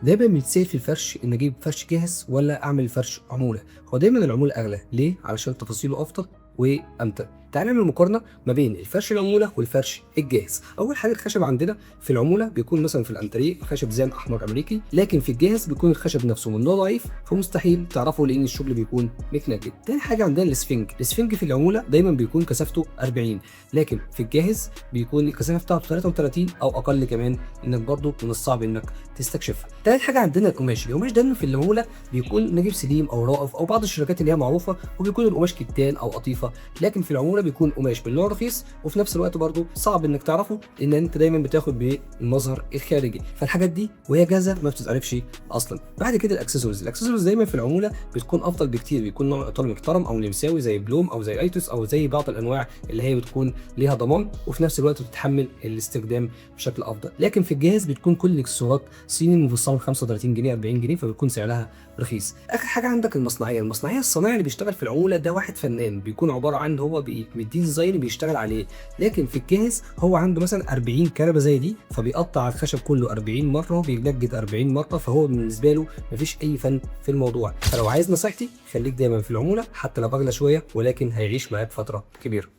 دايما بيتسأل في الفرش ان اجيب فرش جاهز ولا اعمل فرش عموله. هو دايما العموله اغلى ليه؟ علشان تفاصيله افضل وامتع. تعال نعمل مقارنه ما بين الفرش العموله والفرش الجاهز. اول حاجه الخشب عندنا في العموله بيكون مثلا في الانتريه خشب زان احمر امريكي، لكن في الجاهز بيكون الخشب نفسه من نوع ضعيف فمستحيل تعرفه لان الشغل بيكون متنجد. تاني حاجه عندنا الاسفنج في العموله دايما بيكون كثافته 40، لكن في الجاهز بيكون الكثافه بتاعته 33 او اقل كمان، انك برضه من الصعب انك تستكشفها. تالت حاجه عندنا القماش دايما في العموله بيكون نجيب سليم او رائف او بعض الشركات اللي هي معروفه، وبيكون القماش كتان او قطيفه، لكن في العموله بيكون قماش بالنوع رخيص وفي نفس الوقت برضه صعب انك تعرفه لان انت دايما بتاخد بالمظهر الخارجي. فالحاجات دي وهي جاهزه ما بتتعرفش اصلا. بعد كده الاكسسوارز دايما في العموله بتكون افضل بكتير، بيكون نوع اطار محترم او نمساوي زي بلوم او زي ايتوس او زي بعض الانواع اللي هي بتكون ليها ضمان وفي نفس الوقت بتتحمل الاستخدام بشكل افضل. لكن في الجهاز بتكون كل الاكسسوارات صيني مفصله 35 جنيه 40 جنيه فبتكون سعرها رخيص. اخر حاجه عندك المصنعيه الصنايعي اللي بيشتغل في العموله ده واحد فنان، بيكون عباره عن هو مديه ديزاين بيشتغل عليه، لكن في الجاهز هو عنده مثلا 40 كنبه زي دي فبيقطع الخشب كله 40 مره وبيجدد 40 مره، فهو بالنسبه له مفيش اي فن في الموضوع. فلو عايز نصيحتي خليك دايما في العموله حتى لو اغلى شويه، ولكن هيعيش معاك فتره كبيره.